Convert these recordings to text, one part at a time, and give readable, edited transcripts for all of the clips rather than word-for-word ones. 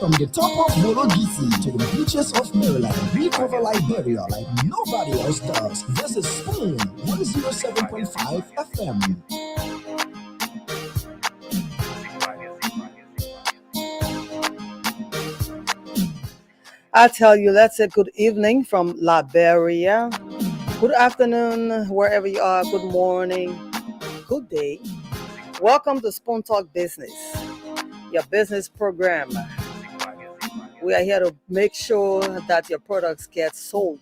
From the top of Mologisi to the beaches of Maryland, we cover Liberia like nobody else does. This is Spoon 107.5 FM. I tell you, let's say good evening from Liberia. Good afternoon, wherever you are. Good morning. Good day. Welcome to Spoon Talk Business, your business program. We are here to make sure that your products get sold.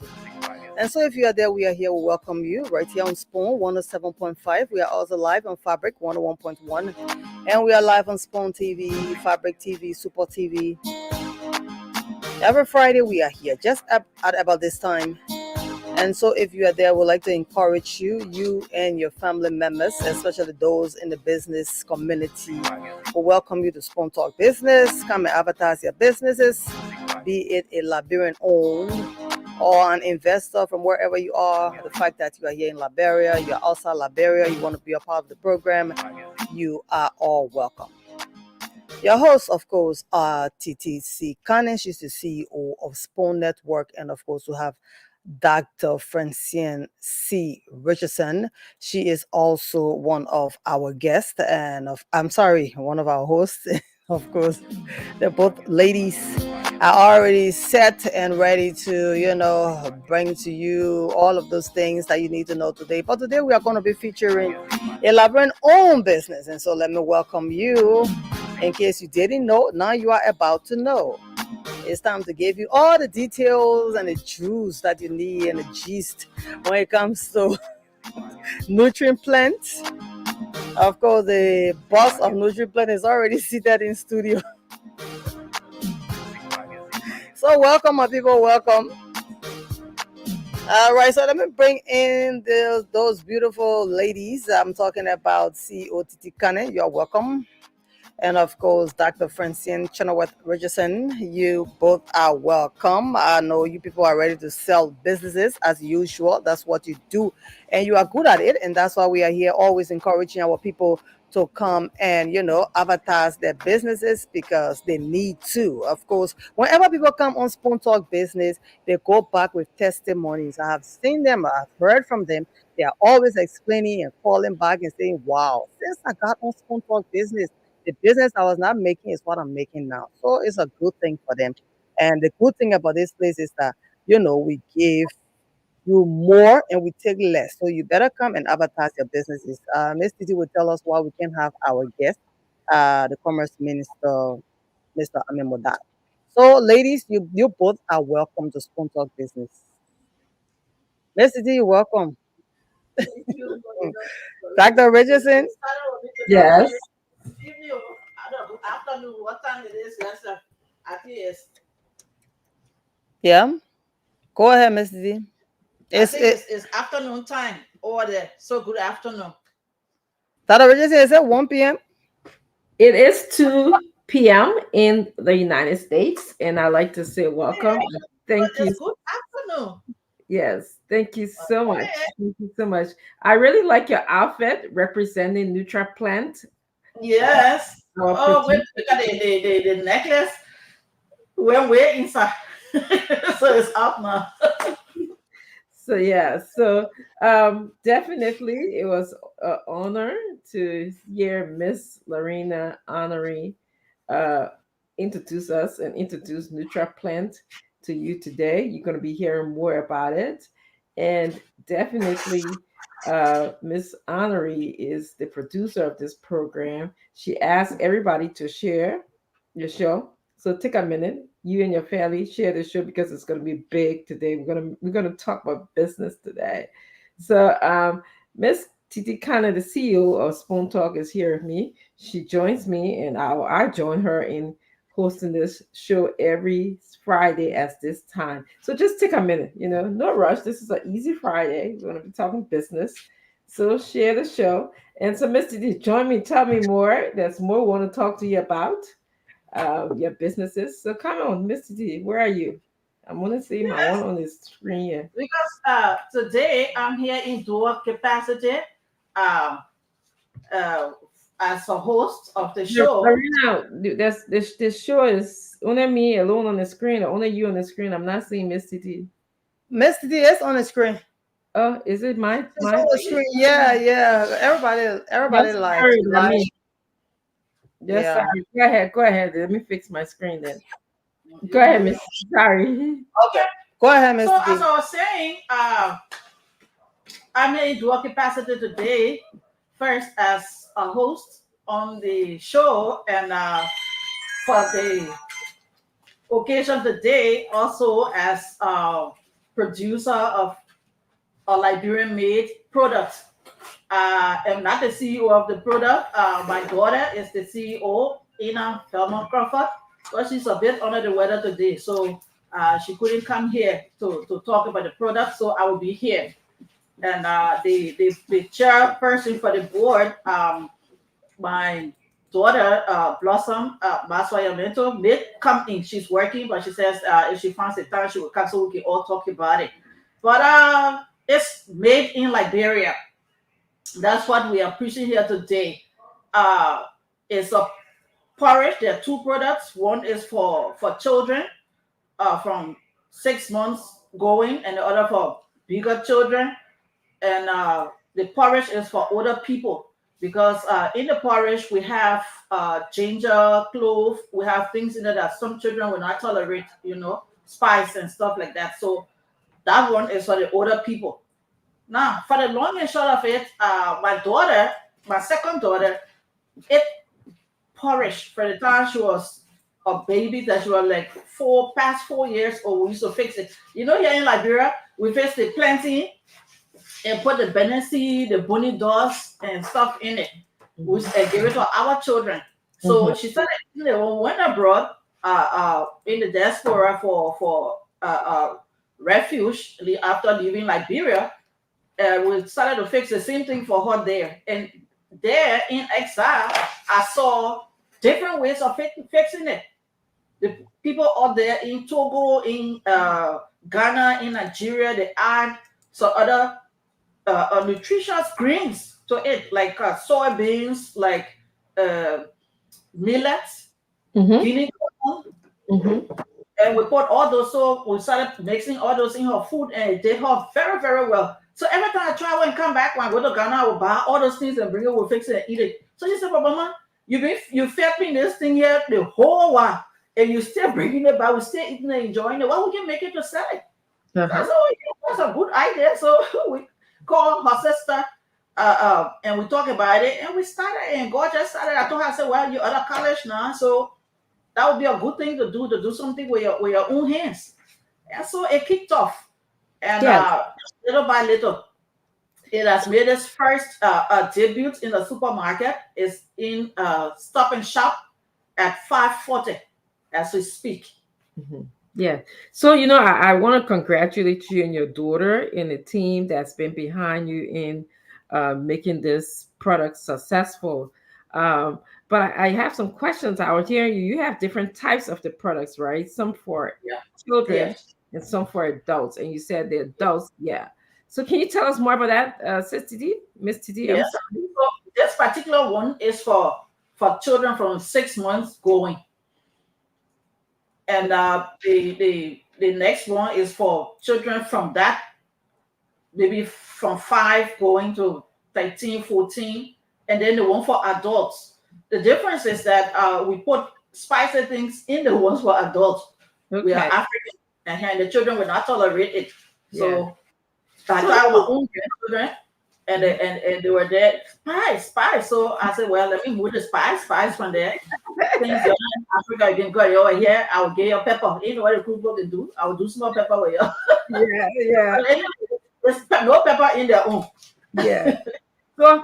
And so if you are there, we are here. We welcome you right here on Spoon 107.5. We are also live on Fabric 101.1. And we are live on Spoon TV, Fabric TV, Super TV. Every Friday we are here just at about this time. And so if you are there, we'd like to encourage you and your family members, especially those in the business community. We welcome you to Spoon Talk Business. Come and advertise your businesses, be it a Liberian owned or an investor from wherever you are. The fact that you are here in Liberia, you're outside Liberia, you want to be a part of the program, you are all welcome. Your hosts, of course, are TTC Kane. She's the CEO of Spoon Network. And of course, we have Dr. Francine C. Richardson. She is also one of our guests one of our hosts. Of course, they're both ladies are already set and ready to, bring to you all of those things that you need to know today. But today we are going to be featuring a Liberian owned business. And so let me welcome you. In case you didn't know, now you are about to know. It's time to give you all the details and the juice that you need and the gist when it comes to Nutri-Plant. Of course, the boss of Nutri-Plant is already seated in studio. So welcome, my people, welcome. All right, so let me bring in those beautiful ladies. I'm talking about CEO Titi Kane. You're welcome. And of course, Dr. Francine Chenoweth Richardson, you both are welcome. I know you people are ready to sell businesses as usual. That's what you do, and you are good at it. And that's why we are here, always encouraging our people to come and advertise their businesses because they need to. Of course, whenever people come on Spoon Talk Business, they go back with testimonies. I have seen them, I've heard from them. They are always explaining and calling back and saying, "Wow, since I got on Spoon Talk Business, the business I was not making is what I'm making now." So it's a good thing for them. And the good thing about this place is that, we give you more and we take less. So you better come and advertise your businesses. Ms. Titi will tell us why we can have our guest, the Commerce Minister, Mr. Amemoda. So ladies, you both are welcome to Spoon Talk Business. Ms. Titi, you're welcome. Dr. Richardson? Yes. Afternoon, what time it is? Yes, sir. I think Yeah? Go ahead, Ms. Titi. it's afternoon time over there. So good afternoon. Dr. Richardson, is it 1 p.m.? It is 2 p.m. in the United States, and I like to say welcome. Thank you. It's good afternoon. Yes, thank you so much. Thank you so much. I really like your outfit representing Nutri-Plant. Yes. Oh, wait, look at the necklace. We're inside. So it's up now. So yeah, definitely it was an honor to hear Miss Lorena Honoré uh, introduce us and introduce Nutri-Plant to you today. You're going to be hearing more about it, and definitely Miss Honoré is the producer of this program. She asked everybody to share your show. So take a minute, you and your family share the show because it's going to be big today. We're gonna talk about business today. So Miss Titi Kana, the CEO of Spoon Talk, is here with me. She joins me, and I join her in hosting this show every Friday at this time. So just take a minute, no rush. This is an easy Friday. We're going to be talking business. So share the show. And so, Miss Titi, join me. Tell me more. There's more we want to talk to you about your businesses. So come on, Mr. D, where are you? I'm gonna see my one on the screen here. Because today I'm here in dual capacity. Um, uh, as a host of the No, show. Lorena, this show is only me alone on the screen, or only you on the screen. I'm not seeing Miss Titi. Miss T is on the screen. Oh, is it my It's on the screen. Yeah, yeah. Everybody Just sorry, I live. mean, just Yeah. sorry. Go ahead. Let me fix my screen then. Go ahead, Miss. Sorry. Okay. Go ahead, Miss So as T. I was saying, I'm in dual capacity today. First as a host on the show, and for the occasion today, also as a producer of a Liberian made product. I'm not the CEO of the product. My daughter is the CEO, Ina Thelma Crawford, but she's a bit under the weather today. So she couldn't come here to talk about the product. So I will be here. And the chairperson for the board, my daughter, Blossom Maswayamento, did come in. She's working, but she says if she finds the time, she will come so we can all talk about it. But it's made in Liberia. That's what we are preaching here today. Uh, it's a porridge. There are two products. One is for children from 6 months going, and the other for bigger children. And the porridge is for older people because in the porridge we have ginger, clove. We have things in it that some children will not tolerate, spice and stuff like that. So that one is for the older people. Now, for the long and short of it, my daughter, my second daughter, ate porridge for the time she was a baby, that she was like past 4 years old. We used to fix it. Here in Liberia, we fix the planting and put the Benesi, the bunny dust and stuff in it. We give it to our children. So she started eating it. Went abroad in the diaspora for refuge after leaving Liberia. We started to fix the same thing for her there. And there in exile, I saw different ways of fixing it. The people out there in Togo, in Ghana, in Nigeria, they add some other nutritious greens to it, like soybeans, like millets, guinea corn, and we put all those. So we started mixing all those in her food, and it did her very, very well. So every time I travel and come back, when I go to Ghana, I will buy all those things and bring it. We'll fix it and eat it. So she said, "But Mama, you fed me this thing here the whole while, and you still bringing it back. We still eating it, enjoying it. Why would you make it to sell it?" I said, "Oh, yeah, that's a good idea." So we called her sister, and we talked about it, and we started. And God just started. I told her, I said, "Well, you're out of college now, so that would be a good thing to do something with your own hands." And so it kicked off, and little by little, it has made its first debut in the supermarket. It's in Stop and Shop at 540 as we speak. Yeah. So, I want to congratulate you and your daughter and the team that's been behind you in making this product successful. But I have some questions. I was hearing you. You have different types of the products, right? Some for children and some for adults. And you said the adults, yeah. So can you tell us more about that, Sis Titi? Miss Titi? Yes. So this particular one is for children from 6 months going. And the next one is for children from that, maybe from 5 going to 13, 14. And then the one for adults. The difference is that we put spicy things in the ones for adults. Okay. We are African, and the children will not tolerate it. So I tried with own children, and they were there, spice. So I said, well, let me move the spice from there. Things in Africa, you can go over here. I will get your pepper. You know what the cookbook can do? I will do small pepper with you. Yeah. There's no pepper in their own. Yeah. So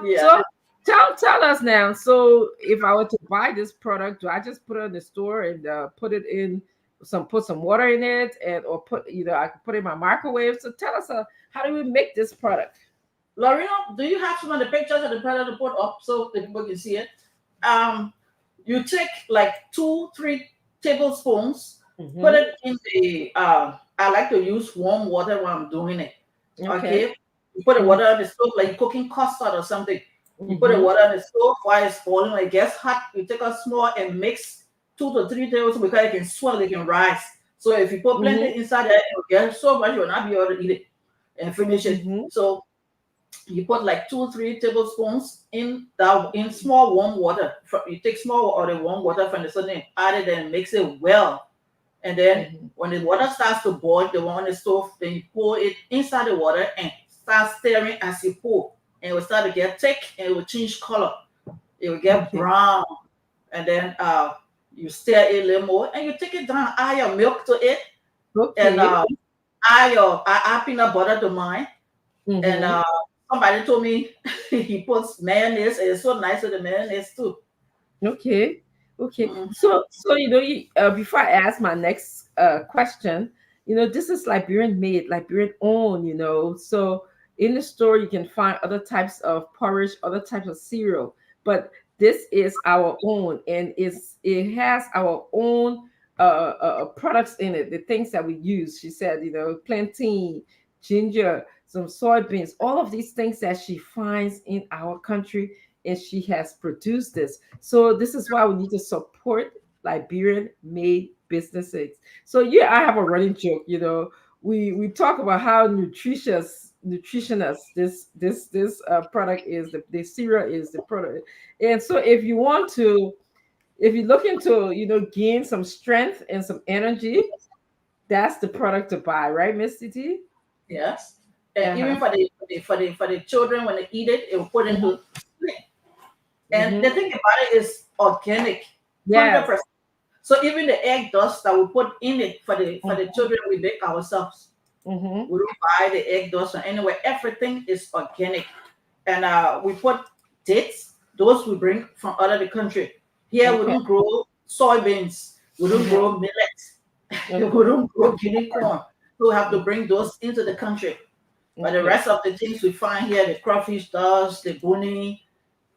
tell us now. So if I were to buy this product, do I just put it in the store and put it in put some water in it, or put I can put it in my microwave? So tell us how do we make this product? Lorena, do you have some of the pictures of the product to put up so the people can see it? You take like 2-3 tablespoons, put it in the I like to use warm water when I'm doing it. Okay. You put the water on the stove like you're cooking custard or something. You put the Mm-hmm. water on the stove while it's boiling. When it gets hot, you take a small and mix 2 to 3 tablespoons because it can swell, it can rise. So if you put Mm-hmm. plenty inside there, it will get so much you will not be able to eat it and finish it. Mm-hmm. So you put like 2 3 tablespoons in that in small warm water. You take small or the warm water from the sun and add it and mix it well. And then Mm-hmm. when the water starts to boil, the one on the stove, then you pour it inside the water and start stirring as you pour. And it will start to get thick and it will change color. It will get Okay. brown. And then you stir it a little more and you take it down, add your milk to it, and Okay. add peanut butter to mine. And Mm-hmm. somebody told me he puts mayonnaise and it's so nice with the mayonnaise too. Okay. Okay. Mm. So before I ask my next question, this is Liberian made, Liberian owned. So in the store you can find other types of porridge, other types of cereal, but this is our own, and it has our own products in it. The things that we use. She said, plantain, ginger, some soybeans, all of these things that she finds in our country, and she has produced this. So this is why we need to support Liberian made businesses. So yeah, I have a running joke. We talk about how nutritious this product is. The cereal is the product. And so if you're looking to gain some strength and some energy, that's the product to buy, right, Miss Titi? Yes. And Uh-huh. even for the children when they eat it, it will put Mm-hmm. into sleep. And the Mm-hmm. thing about it is organic, Yes. 100%. So even the egg dust that we put in it for the children, we make ourselves. Mm-hmm. We don't buy the egg dust or anywhere. Everything is organic, and we put dates. Those we bring from out of the country. Here we Okay. don't grow soybeans. We don't Mm-hmm. grow millet. Okay. We don't grow guinea corn. So we have to bring those into the country. But the Okay. rest of the things we find here, the crawfish dust, the boonie,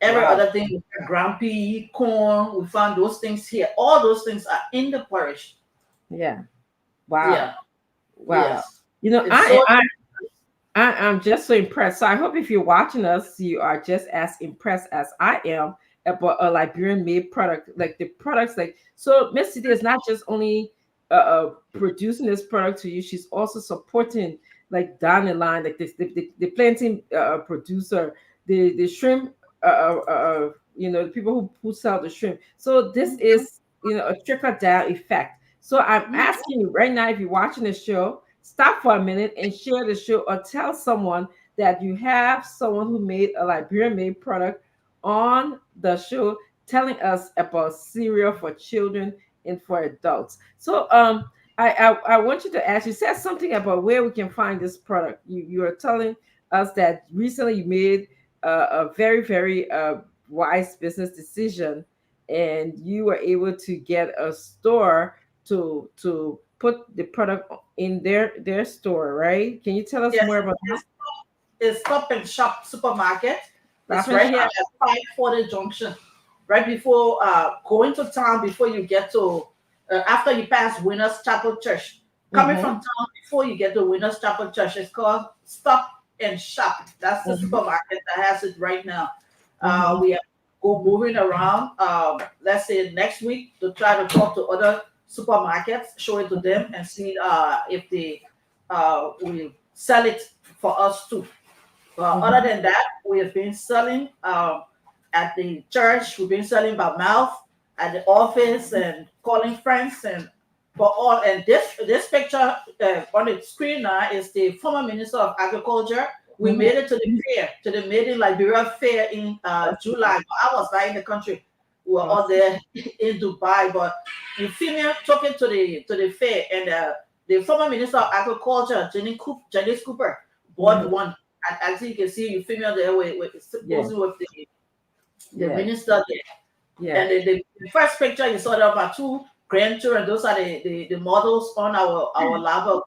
every Wow. other thing, ground pea, corn, we found those things here. All those things are in the parish. Yeah. Wow. Yeah, Wow. yes. You know, It's I so I I'm just so impressed. So I hope if you're watching us, you are just as impressed as I am about a Liberian made product. Like the products, like so Miss City is not just only producing this product to you, she's also supporting like down the line, like this the planting producer, the shrimp the people who sell the shrimp. So this Mhm, is a trickle down effect. So I'm mhm. asking you right now, if you're watching the show, stop for a minute and share the show, or tell someone that you have someone who made a Liberian made product on the show, telling us about cereal for children and for adults. So I want you to ask, you said something about where we can find this product. You are telling us that recently you made a very, very wise business decision, and you were able to get a store to put the product in their store, right? Can you tell us Yes, more about that? it's Stop and Shop supermarket. Stop It's and right here shop. at 540 Junction, right before going to town, before you get to, after you pass Winners Chapel Church. Coming Mm-hmm, from town before you get to Winners Chapel Church, it's called Stop and Shop. That's the mm-hmm, supermarket that has it right now. mm-hmm. We are go moving around, let's say next week, to try to talk to other supermarkets, show it to them, and see if they will sell it for us too. Other Mm-hmm. than that, we have been selling at the church. We've been selling by mouth at the office and calling friends and for all. And this picture on the screen now is the former Minister of Agriculture. We Mm-hmm. made it to the fair, to the Made in Liberia fair in Awesome. July. I was not in the country. We were all Awesome. there in Dubai. But the female took it to the fair, and the former Minister of Agriculture, Janice Cooper, bought Mm-hmm. one. And as you can see, you female there with Yeah, supposing with the yeah, minister there. yeah. And the first picture you saw there of our two grandchildren, those are the models on our lab of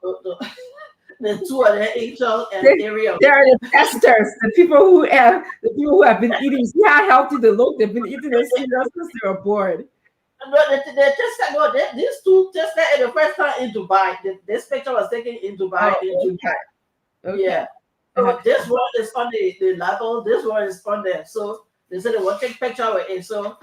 the two of the Angel and They, Ariel. they are the testers, the people who have been eating. See how healthy they look. They've been eating the cereal since they were born. No, they just no, these two just in the first time in Dubai. This picture was taken in Oh, Dubai in July. okay, okay. Yeah. Uh-huh. So this one is on the label, this one is on there. So they said they want to take picture with it. So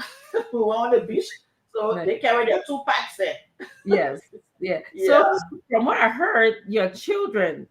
we were on the beach. So Nice. they carry their 2 packs there. Yes. Yeah. Yeah. So from what I heard, your children,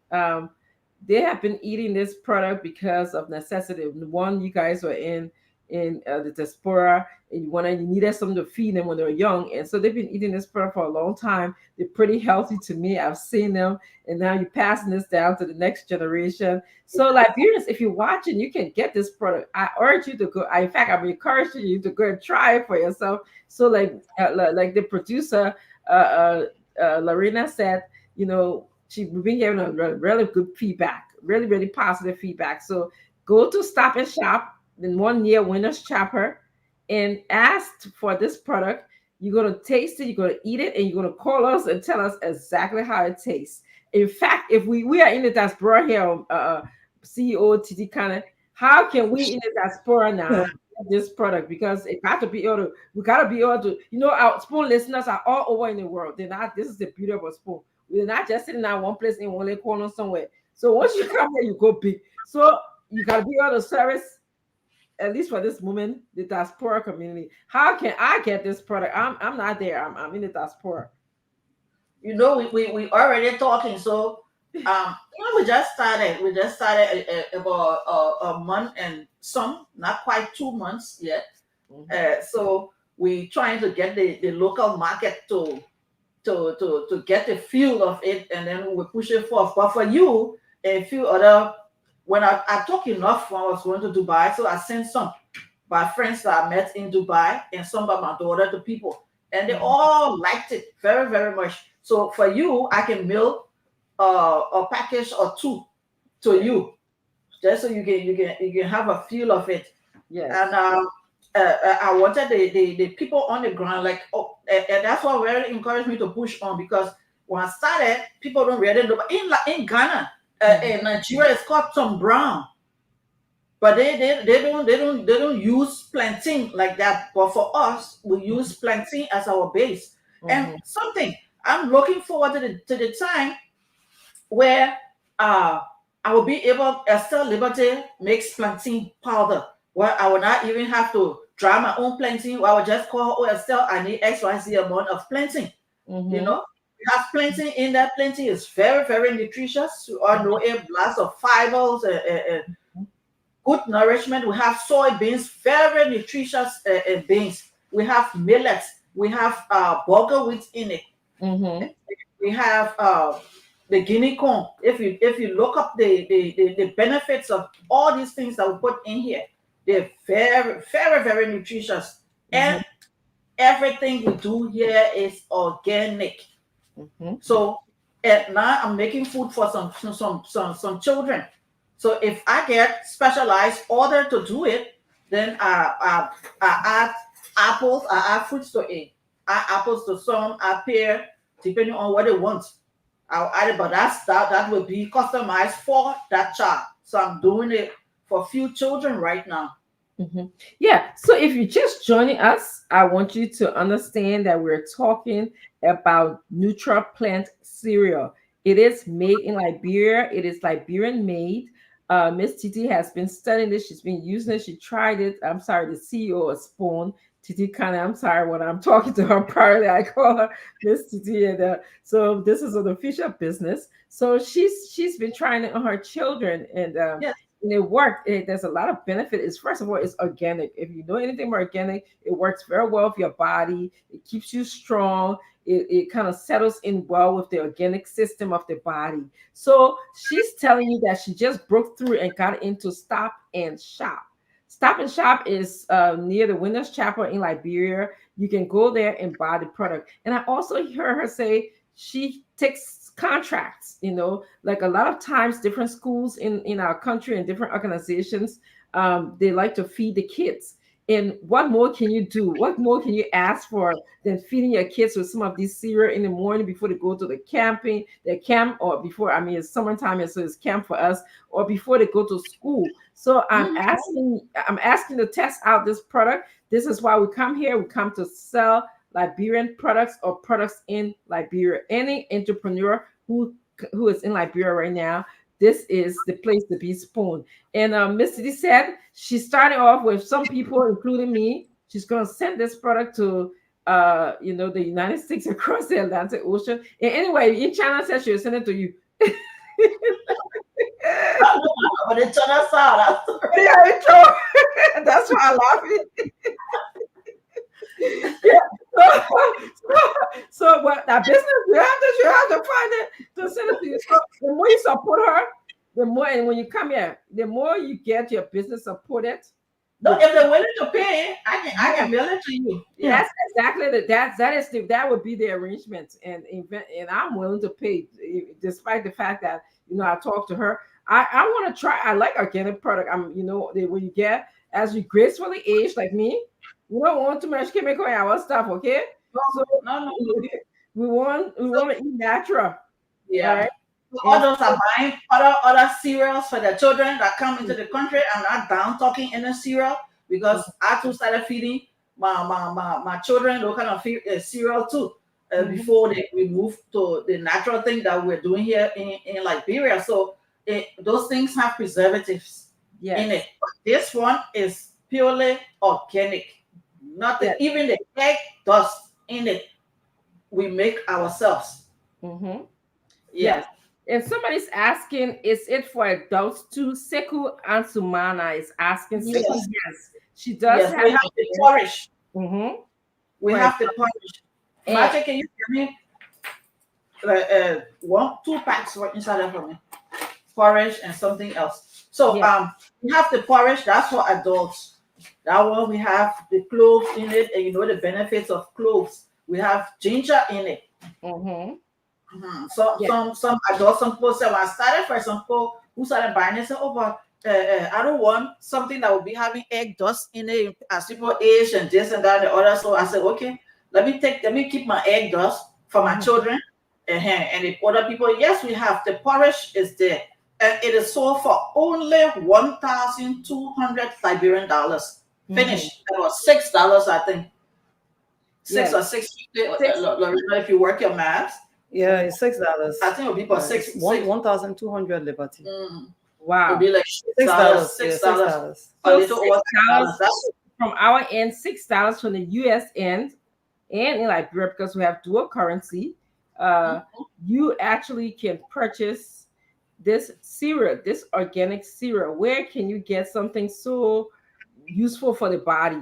they have been eating this product because of necessity. One, you guys were in the diaspora, and you needed something to feed them when they were young, and so they've been eating this product for a long time. They're pretty healthy to me. I've seen them, and now you're passing this down to the next generation. So, Liberians, if you're watching, you can get this product. I urge you to go. In fact, I'm encouraging you to go and try it for yourself. So, like the producer, Lorena said, we've been getting a really good feedback, really, really positive feedback. So go to Stop and Shop in one near Winners Chopper and ask for this product. You're going to taste it, you're going to eat it, and you're going to call us and tell us exactly how it tastes. In fact, if we are in the diaspora here, CEO Titi Kana, how can we in the diaspora now get this product? Because it got to be able to, we got to be able to, our Spoon listeners are all over in the world. They're not, this is the beauty of a Spoon. We're not just sitting in one place in one little corner somewhere. So once you come there, you go big. So you got to be able to service, at least for this moment, the diaspora community. How can I get this product? I'm not there. I'm in the diaspora. We already talking. So we just started. We just started about a month and some, not quite 2 months yet. So we trying to get the local market to get the feel of it, and then we push it forth. But for you, a few other, when I talk enough when I was going to Dubai, so I sent some by friends that I met in Dubai and some by my daughter to people, and they all liked it very, very much. So for you, I can mail a package or two to you, just so you can have a feel of it. Yes. And I wanted the people on the ground, like, and that's what really encouraged me to push on, because when I started, people don't really know. But in Ghana, in Nigeria, it's called some brown, but they don't use plantain like that. But for us, we use plantain as our base. And something I'm looking forward to the time where uh, I will be able, Estelle Liberty makes plantain powder, where I will not even have to dry my own plantain. I will just call, oh, Estelle, I need XYZ amount of plantain. You know, we have plantain in that. Plantain is very, very nutritious. You all know it, lots of fibers, good nourishment. We have soybeans, very nutritious beans. We have millets. We have bulgur wheat in it. We have the guinea corn. If you look up the benefits of all these things that we put in here, they're very, very, very nutritious. And everything we do here is organic. So now I'm making food for some children. So if I get specialized order to do it, then I add apples, I add fruits to it. I add apples to some, I pear, depending on what they want. I'll add it, but that will be customized for that child. So I'm doing it for a few children right now. Yeah. So if you're just joining us, I want you to understand that we're talking about Nutri-Plant cereal. It is made in Liberia. It is Liberian made. Miss Titi has been studying this. She's been using it. She tried it. I'm sorry, the CEO of Spoon, Titi kind of. I'm sorry when I'm talking to her privately, I call her Miss Titi. And so this is an official business. So she's been trying it on her children, Yes. and it worked. There's a lot of benefit. Is first of all, it's organic. If you know anything about organic, it works very well with your body. It keeps you strong. It kind of settles in well with the organic system of the body. So she's telling you that she just broke through and got into Stop and Shop. Stop and Shop is near the Winners Chapel in Liberia. You can go there and buy the product. And I also heard her say she takes contracts, like a lot of times different schools in our country and different organizations, they like to feed the kids. And what more can you do? What more can you ask for than feeding your kids with some of these cereal in the morning before they go to the camp, or before, I mean, it's summertime, so it's camp for us, or before they go to school. So I'm asking to test out this product. This is why we come here. We come to sell Liberian products or products in Liberia. Any entrepreneur who is in Liberia right now, this is the place to be, Spoon. And Miss D said she started off with some people, including me. She's gonna send this product to the United States across the Atlantic Ocean. And anyway, in China said she'll send it to you. But it turned us out. Yeah, it's true. That's why I laugh. Yeah. So what that business you have to find it to send it to you. So the more you support her, the more, and when you come here, the more you get your business supported. No, if they're willing to pay, I can bill it to you. Yeah. That's exactly that would be the arrangement, and I'm willing to pay, despite the fact that I talked to her. I want to try. I like organic product. When you get as you gracefully age like me, we don't want too much chemical in our stuff. Okay, so No. we want to eat natural. Yeah. Right? All those are buying other cereals for their children that come into the country. I'm not down talking any cereal because I too started feeding my children those kind of cereal too before we moved to the natural thing that we're doing here in Liberia. So those things have preservatives in it. But this one is purely organic. Nothing, even the egg dust in it, we make ourselves. Mm-hmm. Yeah. Yes. And somebody's asking, is it for adults too? Seku Ansumana is asking. Yes. Yes. She does Yes, we have to porridge. Mm-hmm. We have to porridge. Magic, can you give me 2 packs right inside of for me? Porridge and something else. So we have the porridge, that's for adults. That one we have the cloves in it, and the benefits of cloves. We have ginger in it. Mm-hmm. So some adults, some people say, when I started for some people who started buying it, say, oh, but I don't want something that will be having egg dust in it as people age and this and that and the other. So I said, okay, let me keep my egg dust for my children. And the other people, yes, we have the porridge is there. And it is sold for only 1,200 Liberian dollars. Finished. It was $6, I think. $6 or $6.50. If you work your maths. Yeah, it's $6. I think it'll be for six. 1,200 Liberty. Wow. It'll be like $6. $6. A little over $6. That's from our end, $6 from the US end, and in Liberia, because we have dual currency. You actually can purchase this cereal, this organic cereal. Where can you get something so useful for the body,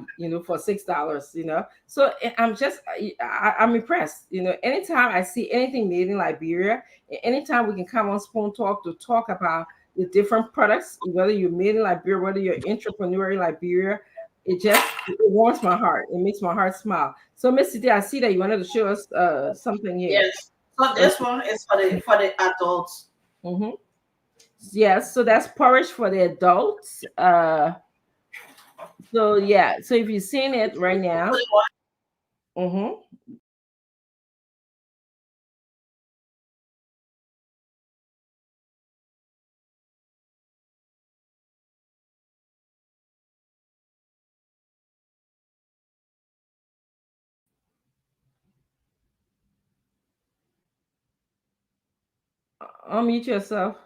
for $6, So I'm impressed. Anytime I see anything made in Liberia, anytime we can come on Spoon Talk to talk about the different products, whether you're made in Liberia, whether you're entrepreneur in Liberia, it warms my heart. It makes my heart smile. So Missy D, I see that you wanted to show us something here. Yes. So this one is for the adults. Mm-hmm. Yes, so that's porridge for the adults. So if you've seen it right now, unmute yourself.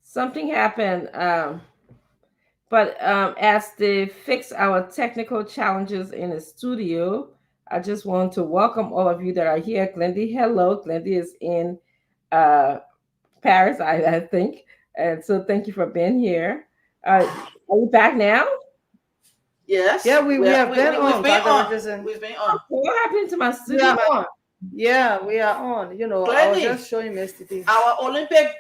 Something happened, but as they fix our technical challenges in the studio, I just want to welcome all of you that are here. Glendy, hello. Glendy is in Paris, I think. And so thank you for being here. Are you back now? Yes. Yeah, we have been on. We've been on. What happened to my studio? We are on. Yeah, we are on. Glendy, I was just showing yesterday. Our Olympic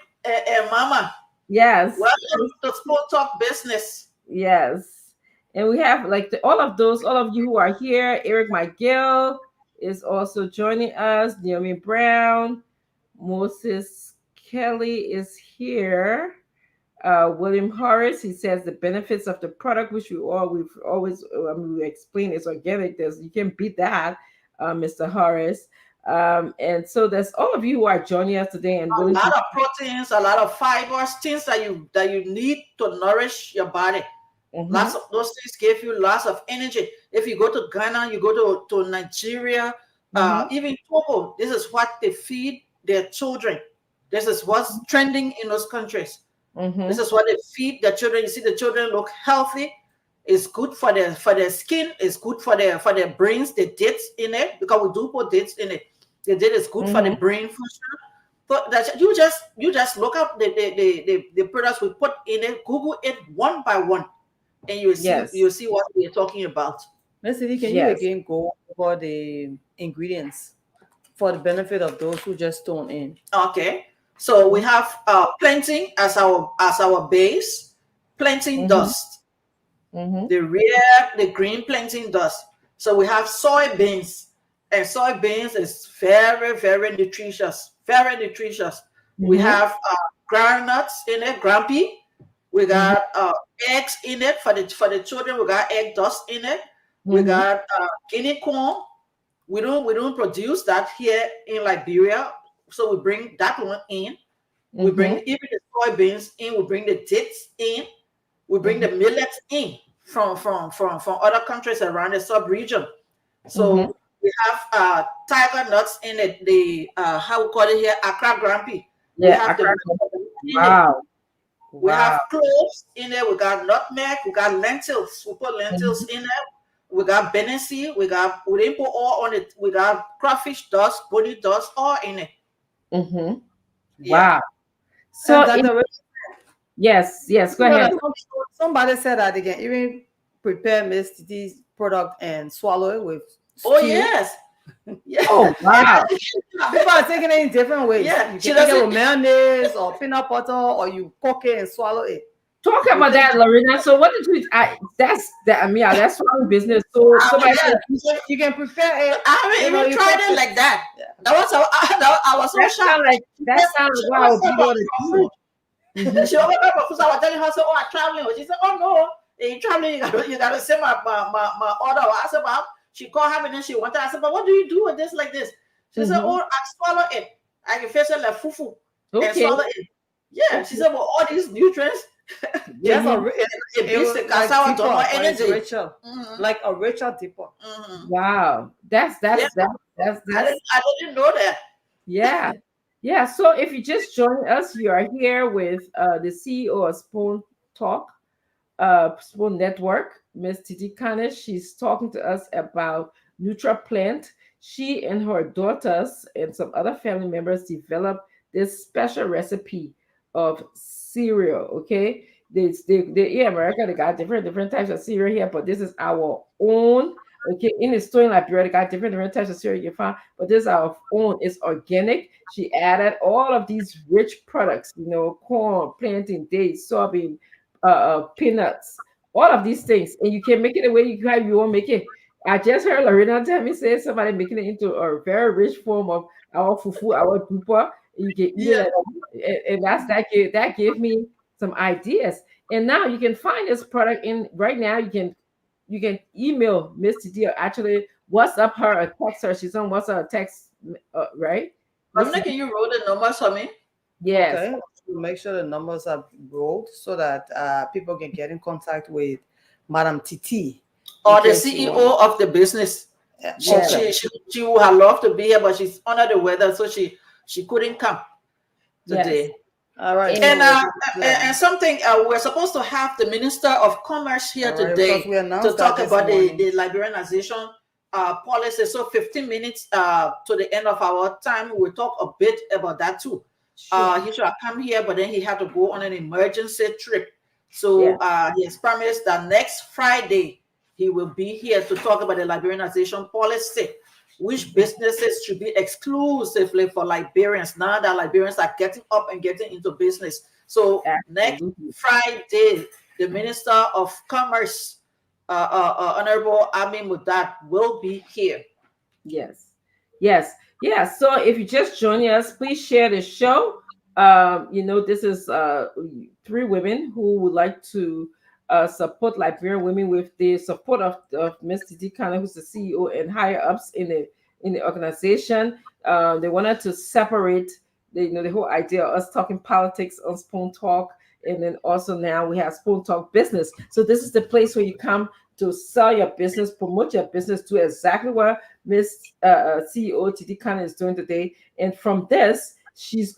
mama. Yes. Welcome to Spoon Talk Business. Yes. And we have all of you who are here. Eric McGill is also joining us. Naomi Brown, Moses Kelly is here. William Horace, he says the benefits of the product, which we've always we explain is organic. You can't beat that, Mr. Horace. And so there's all of you who are joining us today, and a lot of proteins, a lot of fibers, things that you need to nourish your body. Lots of those things give you lots of energy. If you go to Ghana, you go to Nigeria, even Togo, this is what they feed their children. This is what's trending in those countries. This Mm-hmm. is what they feed their children. You see, the children look healthy. It's good for their skin. It's good for their brains. The dates in it, because we do put dates in it. The date is good for the Mm-hmm. brain function. So that you just look up the products we put in it. Google it one by one, and Yes. you'll see what we're talking about. Miss Lee, can you Yes. again go over the ingredients for the benefit of those who just tune in? Okay, so we Mm-hmm. have planting as our base, planting Mm-hmm. dust, Mm-hmm. the green planting dust. So we have soybeans, and soybeans is very nutritious, very nutritious. We Mm-hmm. have groundnuts in it, grumpy. We Mm-hmm. got eggs in it for the children. We got egg dust in it. We Mm-hmm. got guinea corn. We don't produce that here in Liberia, so we bring that one in. We Mm-hmm. bring even the soybeans in. We bring the dates in. We bring the millets in from other countries around the sub-region. Mm-hmm. So we have tiger nuts in it, the how we call it here, Accra Grumpy. We Yeah, have the Accra. in it. Wow. We Wow. have cloves in there. We got nutmeg. We got lentils. We put lentils in there. We got Benesi. We didn't put all on it. We got crawfish dust, body dust, all in it. Mm-hmm. Yeah. Wow. And So in, Dr. yes, yes, go You know ahead. that somebody said that they can even prepare Miss Titi's product and swallow it with Oh stew. yes. Yeah. Oh, wow. People are taking it in different ways. Yeah, You she can take it doesn't. with mayonnaise or peanut butter, or you cook it and swallow it. Talk You about take that, Lorena. So what did you that's that I mean, yeah, that's one business. So I mean, somebody yeah. you can prepare it. I haven't You know, even you tried cook it it. like that. Yeah. I was so that sound shocked. like that sounds She like wow, always said people about ought to for do food. it. Mm-hmm. She always said about food. So I was telling her, so, oh, I'm traveling. She said, oh no, you traveling? You gotta send my order. I said, well, she called her and then she wanted. I said, but what do you do with this like this? She said, Mm-hmm. oh, I swallow it. I can face it like fufu and Okay. swallow it. Yeah, she Okay. said, well, all these nutrients Yes, Mm-hmm. it it beats was the like cassava dipper, to more but it's energy. richer, Mm-hmm. like a richer dipper. Mm-hmm. Wow. That's Yeah, that's that's that's that's I didn't know that. yeah. Yeah. So if you just join us, you are here with the CEO of Spoon Talk, Spoon Network, Miss Titi Kane. She's talking to us about Nutri-Plant. She and her daughters and some other family members developed this special recipe of cereal. Okay, they in America they got different types of cereal here, but this is our own. Okay, in the store in Liberia, they got different types of cereal you find, but this is our own. It's organic. She added all of these rich products, corn, plantain, dates, soybean, peanuts, all of these things, and you can make it the way you want to make it. I just heard Lorena tell me say somebody making it into a very rich form of our fufu, our dupa. You can eat it Yeah. like, and that gave me some ideas. And now you can find this product in right now. You can email Miss Titi or actually WhatsApp her or text her. She's on WhatsApp or text, right? Miss I'm Titi? making you roll the numbers for me. Yes. Okay, to make sure the numbers are rolled so that people can get in contact with Madam Titi. Or the case you want. CEO of the business. Yeah. Yes. Okay. She would have loved to be here, but she's under the weather, so she couldn't come Yes. today. All right. And And So and something we're supposed to have the Minister of Commerce here all right, because today we to announced talk that this about morning. the Liberianization policy. So 15 minutes to the end of our time, we'll talk a bit about that too. sure. He should have come here, but then he had to go on an emergency trip. Yeah. So he has promised that next Friday he will be here to talk about the Liberianization policy, which businesses should be exclusively for Liberians now that Liberians are getting up and getting into business. So next Absolutely. Friday, the Minister of Commerce, Honorable Amin Mudat, will be here. Yes. Yes. Yeah. So if you just joining us, please share the show. This is three women who would like to support Liberian women with the support of Ms. Titi Kana, who's the CEO and higher ups in the organization. They wanted to separate the whole idea of us talking politics on Spoon Talk, and then also now we have Spoon Talk Business. So this is the place where you come to sell your business, promote your business, do exactly what Miss CEO Titi Khan is doing today. And from this, she's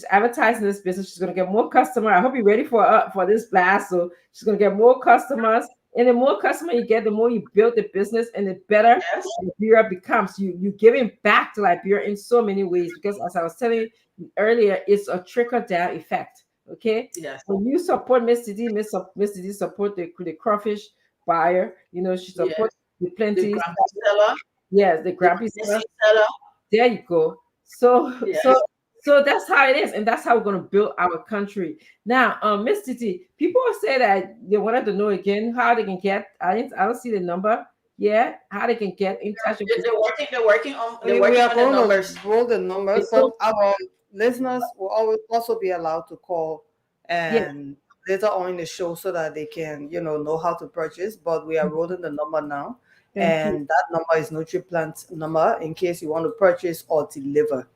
advertising this business. She's gonna get more customers. I hope you're ready for this blast. So she's gonna get more customers, and the more customer you get, the more you build the business, and the better Yes. Liberia becomes. You giving back to Liberia in so many ways, because as I was telling you earlier, it's a trickle down effect. Okay, Yes. when you support Miss Didi, Miss Didi support the crawfish buyer. She Yes. support the The plenty. grumpy seller, Yes, the the grumpy seller. messy seller. There you go. So so Yes. so that's how it is, and that's how we're gonna build our country. Now, Miss Titi, people say that they wanted to know again how they can get. I don't see the number. Yeah, how they can get in touch with us. They're We working are on the going numbers. to roll the numbers, but our listeners will always also be allowed to call Yeah, and later on in the show so that they can, know how to purchase. But we are rolling the number now, thank you. and that number is Nutri-Plant number in case you want to purchase or deliver.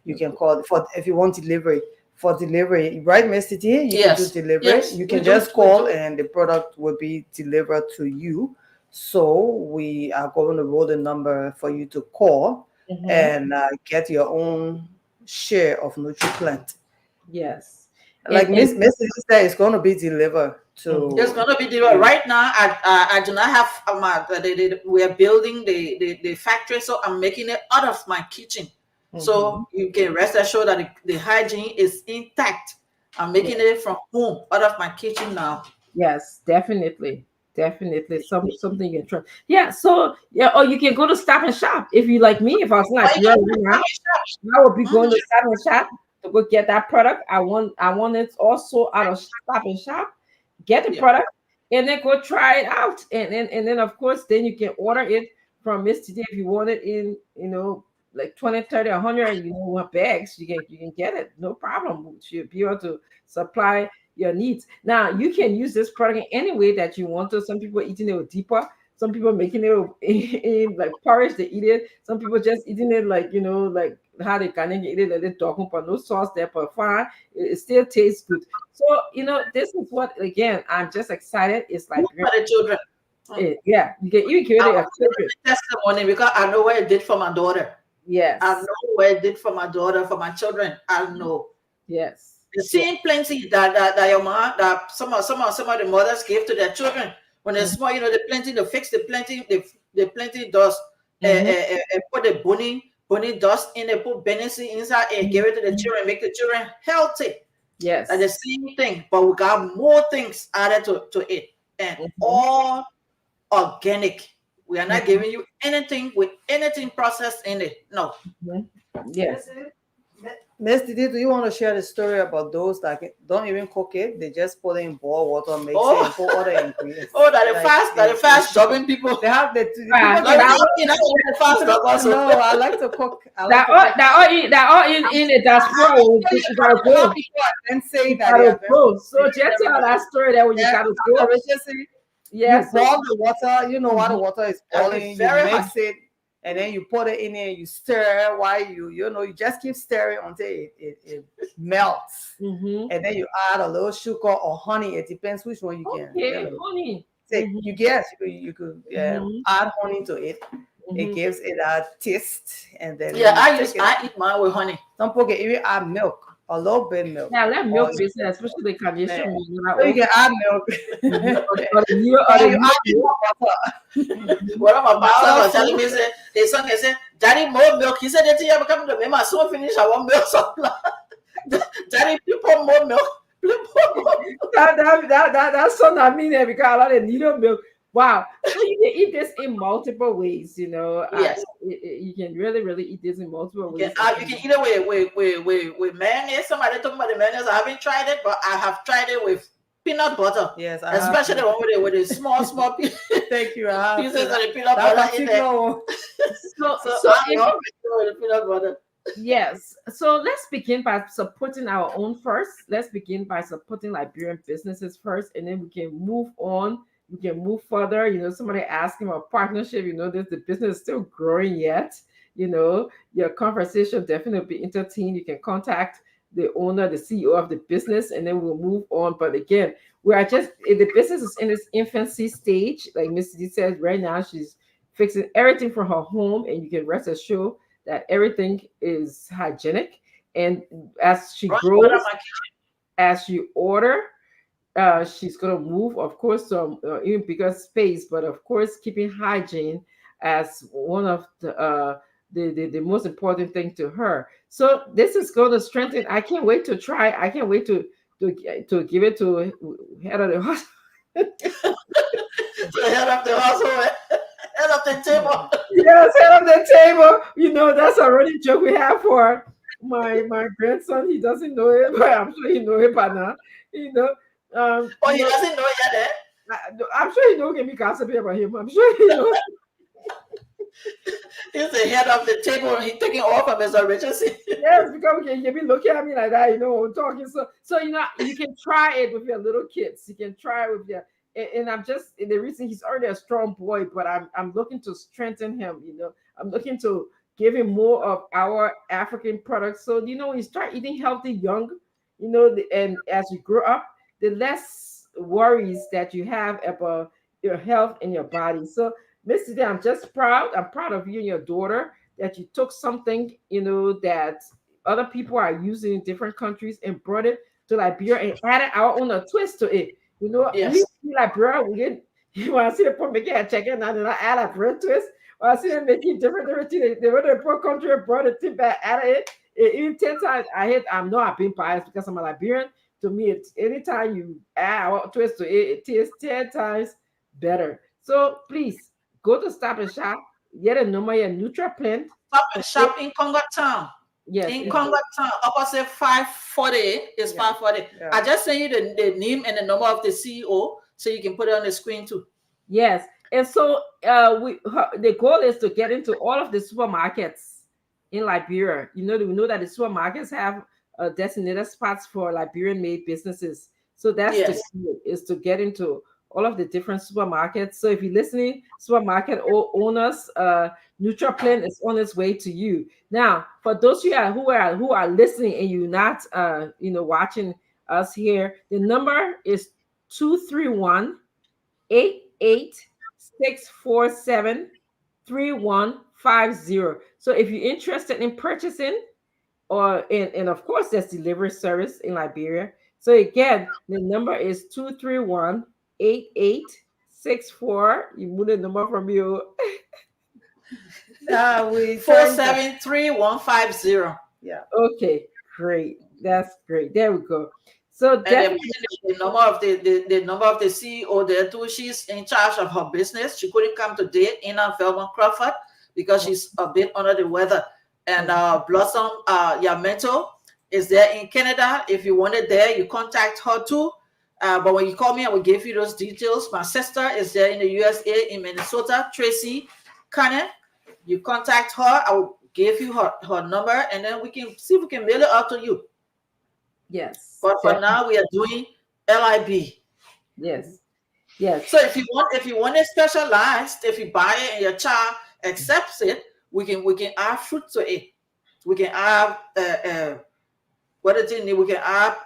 You can Okay. call for if you want delivery. For delivery, right, Miss Titi? You can do Yes. delivery. Yes. You We can do. just We call do. and the product will be delivered to you. So we are going to roll the number for you to call Mhm. and get your own share of Nutri-Plant. Yes, Like and Miss Titi said, it's going to be delivered mhm. It's to gonna be delivered you. right now. I do not have we are building the factory, so I'm making it out of my kitchen. Mhm. So you can rest assured that the hygiene is intact. I'm Yeah. making it from home, out of my kitchen now. Yes, definitely. Definitely something you can try. Yeah, so yeah, or you can go to Stop and Shop if you like me. If I was Why like you you right can't now, stop I would be and going shop? to Stop and Shop to go get that product. I want it also out of Stop and Shop. Get the Yeah. product and then go try it out. And then of course then you can order it from Miss Today if you want it in, like 20, 30, 100, what bags, you can get it. No problem. She'll be able to supply your needs. Now you can use this product in any way that you want to. Some people eating it with deeper, some people making it in like porridge, they eat it. Some people just eating it like, like how they can eat it, like they talking, but no sauce there, but fine. It still tastes good. So, this is what, again, I'm just excited. It's Good like, for the children. yeah, you can even give I it a want to give children. a testimony because I know what it did for my daughter. I Yes, know what it did for my daughter, for my children. I know. yes, The yes. same plenty that your mom, that some of the mothers gave to their children when they're small, the plenty, they fix the plenty dust, Mm-hmm. put the bunny dust in, they put benison inside and give it to the Mm-hmm. children, make the children healthy. Like the Yes. same thing, but we got more things added to it, and Mm-hmm. all organic. We are not Mm-hmm. giving you anything with anything processed in it. No. Mm-hmm. Yes. Miss Titi, do you want to share the story about those that don't even cook it? They just put it in boiled water, mix it, Oh, and put other ingredients. oh, that the Like fast, that the fast jobbing people. they have the Ah, people Not can that even cook. all, you know, the fast dog also. No, I like to cook. I like that to all, cook. that all in the diaspora. You gotta How go. people are then saying You that they gotta are very go. So good just and tell everything. that story that when you Yeah, gotta Dr. go. Richard said Yeah. you So. boil the water. You know why the Mhm. water is That'll be boiling. You very hot. mix it, and then you put it in there. You stir while you just keep stirring until it melts, Mhm. and then you add a little sugar or honey. It depends which one you can. Okay, honey. Take. Mhm. You guess you could Mhm. add honey to it. It Mhm. gives it a taste, and then Yeah, you take it. I eat mine with honey. Some people can even add milk, a little bit milk, Yeah, let or milk business, especially the yeah. carnation milk. So you can add milk. Or the new, or Or the you new add milk. more butter. Mhm. One of my pastors Powder was telling food. me, say, his son, he said, Daddy, more milk. He said, that you ever come to me, my son finish, I want milk supply. Daddy, people more milk. People more milk. That's something I mean there because a lot of needle milk. Wow. So you can eat this in multiple ways, Yes. you can really, really eat this in multiple ways. You can eat it with mayonnaise. Somebody talking about the mayonnaise. I haven't tried it, but I have tried it with peanut butter. Yes, I have. Especially the one with the small Thank you. I have pieces of to. the peanut That butter in there. particular one. So, So so I if love it with the peanut butter. Yes. So let's begin by supporting our own first. Let's begin by supporting Liberian businesses first, and then we can move on. We can move further. Somebody asking about partnership. The business is still growing yet. Your conversation definitely be entertained. You can contact the owner, the CEO of the business, and then we'll move on. But again, the business is in its infancy stage. Like Miss D said, right now she's fixing everything for her home, and you can rest assured that everything is hygienic. And as she Running water grows, my kitchen. as you order, she's going to move, of course, to even bigger space, but of course, keeping hygiene as one of the most important thing to her. So this is going to strengthen. I can't wait to try. I can't wait to give it to head of the hospital. To head of the household, head of the table. Yes, head of the table. You know, that's already a joke we have for my grandson. He doesn't know it, but I'm sure he know it by now. You know, Oh, you he know, doesn't know yet, eh? I'm sure he know can be gossiping about him. I'm sure he knows. He's the head of the table. He's taking all from his originals. Yes, because you be looking at me like that, you know, when I'm talking. So you know, you can try it with your little kids. You can try it with your and I'm just the reason he's already a strong boy, but I'm looking to strengthen him, you know. I'm looking to give him more of our African products. So you know, when you start eating healthy young, you know, and as you grow up, the less worries that you have about your health and your body. So Mr. D, I'm just proud. I'm proud of you and your daughter that you took something, you know, that other people are using in different countries and brought it to Liberia and added our own twist to it. You know, we Yes. in Liberia, we get you want to see the poor making a chicken and then I add a bread twist. Or I see them making different things. They went to a poor country and brought it back, added it. Even 10 times I'm not being biased because I'm a Liberian. To me, it's anytime you add our twist to it, it tastes 10 times better. So please go to Stop and Shop, get a number your Nutri-Plant. Stop and shop in Congo Town. Yes, In it's Congo Town, opposite 540 is Yeah. 540. Yeah. I just sent you the name and the number of the CEO so you can put it on the screen too. yes. And so the goal is to get into all of the supermarkets in Liberia. You know, we know that the supermarkets have designated spots for Liberian made businesses. So that's the Yes. key, is to get into all of the different supermarkets. So if you're listening, supermarket owners, Nutri-Plant is on its way to you. Now, for those who are listening and you're not you know, watching us here, the number is 231-88-647-3150. So if you're interested in purchasing, or and of course there's delivery service in Liberia. So again, the number is 231-8864. You move the number from you. We Four trying to, seven three one five zero. yeah. Okay, great. That's great. There we go. So And then definitely, the number of the number of the CEO there too. She's in charge of her business. She couldn't come today in on Velma Crawford because she's a bit under the weather. And Blossom Yamento is there in Canada. If you want it there, you contact her too. But when you call me, I will give you those details. My sister is there in the USA, in Minnesota, Tracy Cannon. You contact her. I will give you her number, and then we can see if we can mail it out to you. yes, But for now, we are doing LIB. yes, yes, So if you want it specialized, if you buy it and your child accepts it, we can add fruit to it. We can add what is it? We can add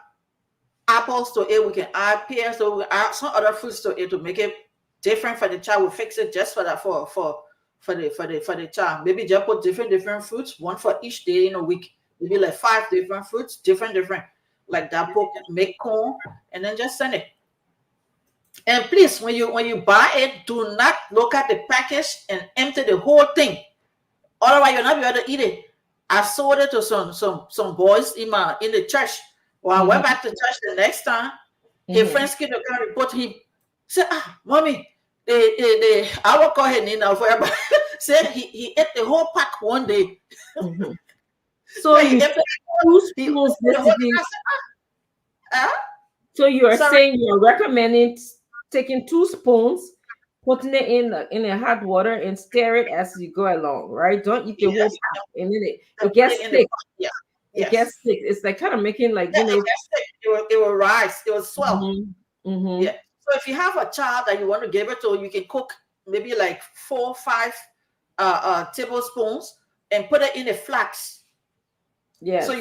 apples to it. We can add pears. So we add some other fruits to it to make it different for the child. We fix it just for that for the child. Maybe just put different fruits, one for each day in a week. Maybe like 5 different fruits, different like that. Make corn and then just send it. And please, when you buy it, do not look at the package and empty the whole thing. Otherwise, you'll not be able to eat it. I sold it to some boys in the church. When I went back to church the next time, his friends came to come report him. Said, mommy, I will call her Nina for everybody. Said he ate the whole pack one day. So He you ate two spoons the whole this thing. I said, So you are sorry. saying you're recommending taking 2 spoons, putting it in a hot water and stir it as you go along, right? Don't eat the whole Yes, pot, and then it put gets it in the thick. pot. Yeah. It Yes. gets thick. It's like kind of making like, Yeah, you know. it gets thick. It will rise. It will swell. Mm-hmm. Yeah. So if you have a child that you want to give it to, you can cook maybe like 4 or 5 tablespoons and put it in a flask. Yes. So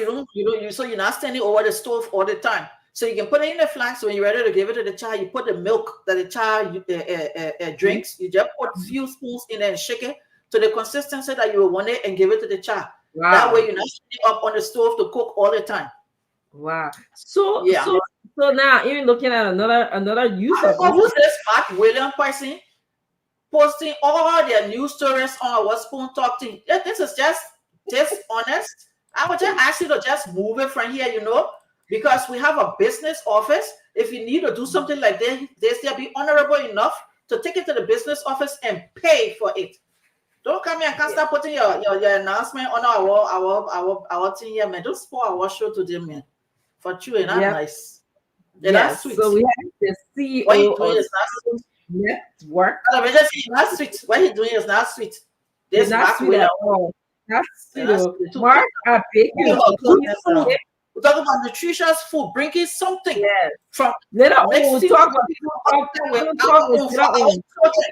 so you're not standing over the stove all the time. So you can put it in the flask. When you're ready to give it to the child, you put the milk that the child Drink. drinks. You just put few spoons in there and shake it to the consistency that you will want it and give it to the child. That way Wow. you're not sitting up on the stove to cook all the time. Wow. So Yeah. so so now even looking at another use I of don't know this. who's this Mark William person posting all their news stories on our spoon talk thing. This is just dishonest. I would just ask you to just move it from here, because we have a business office. If you need to do something like this, they'll be honorable enough to take it to the business office and pay for it. Don't come here and can't start putting your announcement on our thing here, man. Don't spoil our show today, man. For you, it's not Yep. nice. It's not Yes. sweet. So we have the What you CEO doing of is not Spoon sweet. Network. It's not sweet. What he doing is not sweet. It's This not Mark sweet at William, all. Not they're sweet. not Oh. sweet. Mark, I beg Talking you, about good please. food. We're talking about nutritious food, bringing something Yes. from Later on, mixing we talk something about people talk. with People talk our with own for later our on. children.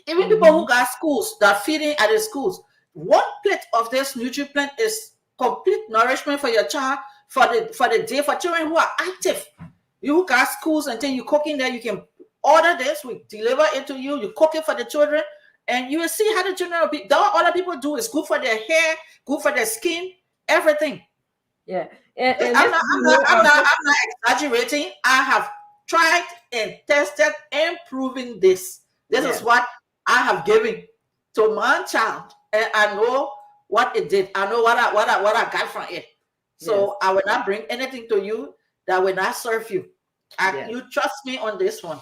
Even people Mhm. who got schools that feeding at the schools, one plate of this Nutri-Plant is complete nourishment for your child for the day, for children who are active. You got schools and then you cook in there, you can order this, we deliver it to you, you cook it for the children, and you will see how the children will be. What other people do is good for their hair, good for their skin, everything. Yeah. And I'm this not, is I'm not, I'm not, also I'm not exaggerating. I have tried and tested and proven this. This is yes. what I have given to my child, and I know what it did. I know what I got from it. Yes. So I will not bring anything to you that will not serve you. Yes. You trust me on this one.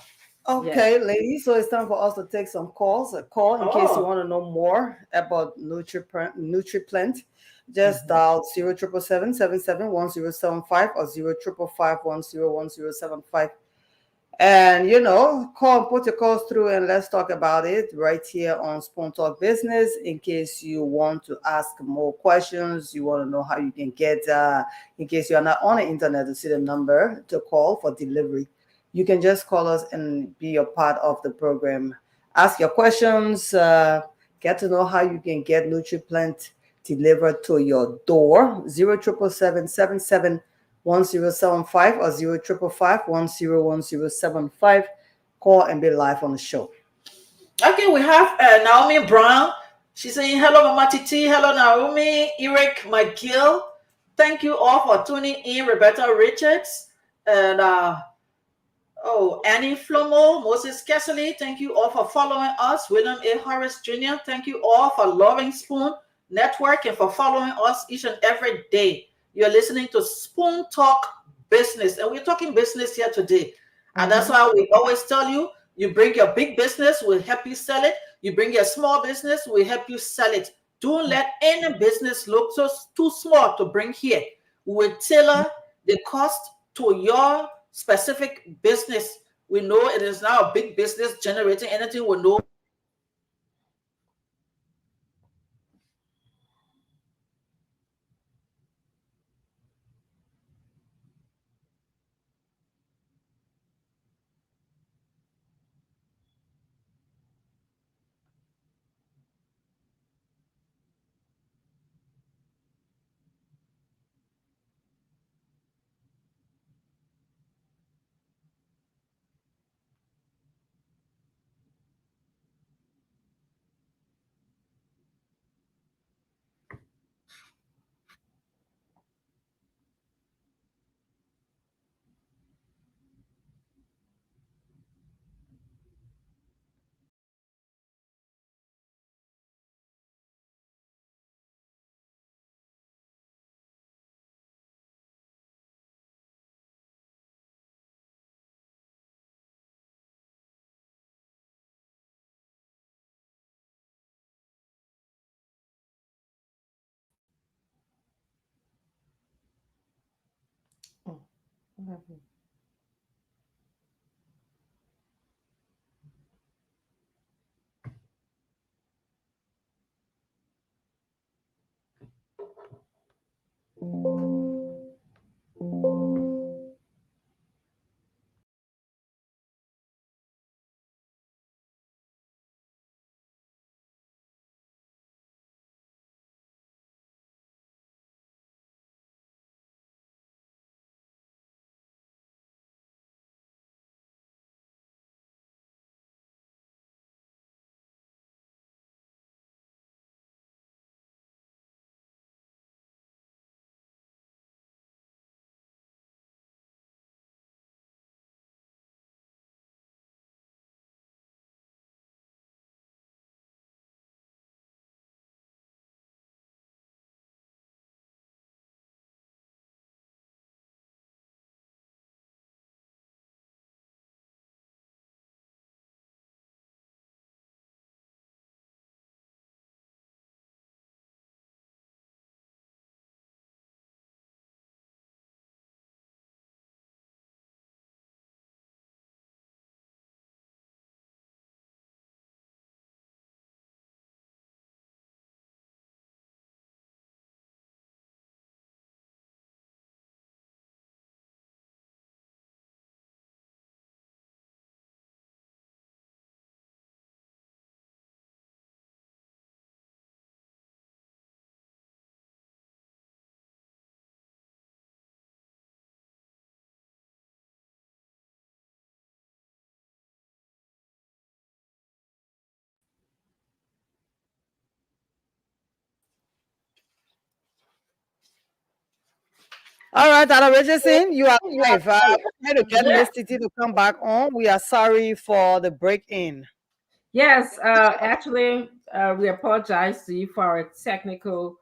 Yes. Okay, ladies, so it's time for us to take some calls. A call in case you Oh, want to know more about Nutri-Plant. Just Mhm. dial 077771075 or 05551011075. And call and put your calls through and let's talk about it right here on Spoon Talk Business. In case you want to ask more questions, you want to know how you can get, in case you are not on the internet to see the number to call for delivery, you can just call us and be a part of the program. Ask your questions, get to know how you can get Nutri-Plant delivered to your door. 07777 1075 or 0555 Call and be live on the show. okay. We have Naomi Brown. She's saying hello, Mama Titi. Hello, Naomi. Eric McGill. Thank you all for tuning in. Roberta Richards and Annie Flomo, Moses Kessely, thank you all for following us. William A. Harris Jr., thank you all for loving Spoon Network and for following us each and every day. You're listening to Spoon Talk Business, and we're talking business here today. And that's why we always tell you, you bring your big business, we'll help you sell it. You bring your small business, we'll help you sell it. Don't let any business look too small to bring here. We will tailor the cost to your specific business. We know it is now a big business generating anything. We know Oh, what happened? All right, Dr. Richardson, you are live. Try to get Miss Titi to come back on. We are sorry for the break in. Yes, actually, we apologize to you for our technical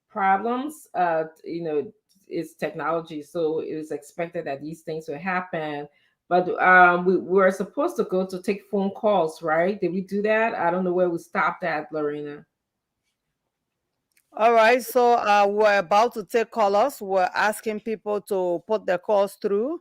problems. It's technology, so it was expected that these things would happen. But we were supposed to go to take phone calls, right? Did we do that? I don't know where we stopped at, Lorena. All right, so we're about to take callers. We're asking people to put their calls through.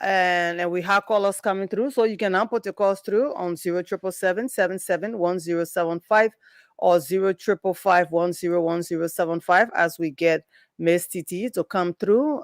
And we have callers coming through. So you can now put your calls through on 0777 or 0555 as we get Miss TT to come through.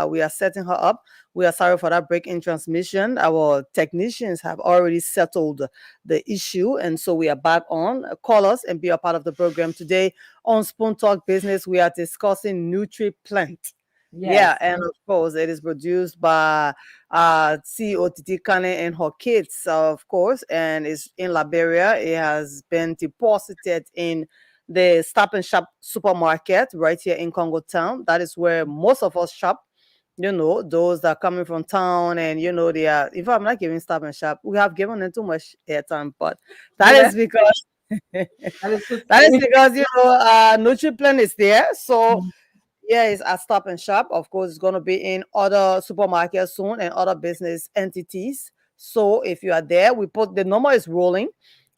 We are setting her up. We are sorry for that break in transmission. Our technicians have already settled the issue, and so we are back on. Call us and be a part of the program today on Spoon Talk Business. We are discussing Nutri-Plant. Yeah, Yes. and of course, it is produced by CEO Titi Kane and her kids, of course, and it's in Liberia. It has been deposited in the Stop and Shop supermarket right here in Congo Town. That is where most of us shop. You know, those that are coming from town, and they are. If I'm not giving Stop and Shop, we have given them too much airtime, but that Yeah, is because that is so that is true. because Nutri-Plant is there, so yeah, it's at Stop and Shop. Of course, it's going to be in other supermarkets soon and other business entities. So if you are there, we put the number is rolling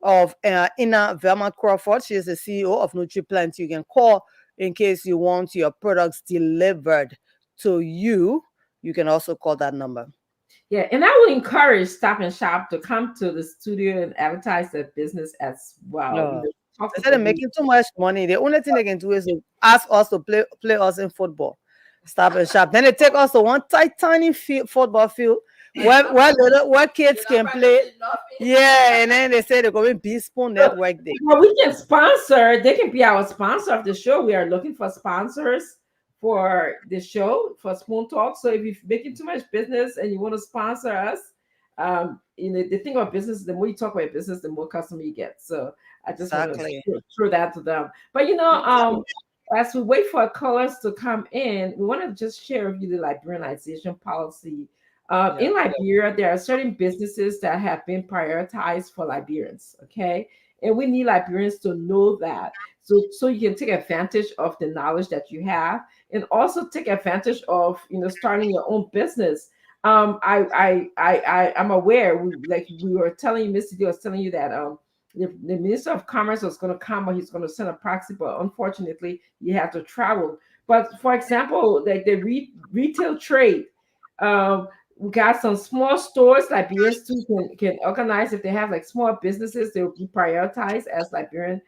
of Ina Velma Crawford. She is the CEO of Nutri-Plant. You can call in case you want your products delivered to you. You can also call that number. Yeah, and I would encourage Stop and Shop to come to the studio and advertise their business as well. No. Talk to Instead the of people. making too much money, the only thing they can do is to ask us to play us in football. Stop and Shop. Then they take us to one tiny football field where kids can play. Yeah, and then they say they're going to be Spoon Network Day. Well, we can sponsor. They can be our sponsor of the show. We are looking for sponsors for the show for Spoon Talk. So if you're making too much business and you want to sponsor us, the thing about business, the more you talk about business, the more customer you get. So I just want to Exactly. throw that to them. But as we wait for callers to come in, we want to just share with you the Liberianization policy. In Liberia, there are certain businesses that have been prioritized for Liberians. Okay, and we need Liberians to know that, so you can take advantage of the knowledge that you have, and also take advantage of starting your own business. I'm aware. Like we were telling you, Mr. D was telling you that the Minister of Commerce was going to come, but he's going to send a proxy, but unfortunately, you have to travel. But for example, like the retail trade, we got some small stores Liberians too can organize. If they have like small businesses, they will be prioritized as Liberian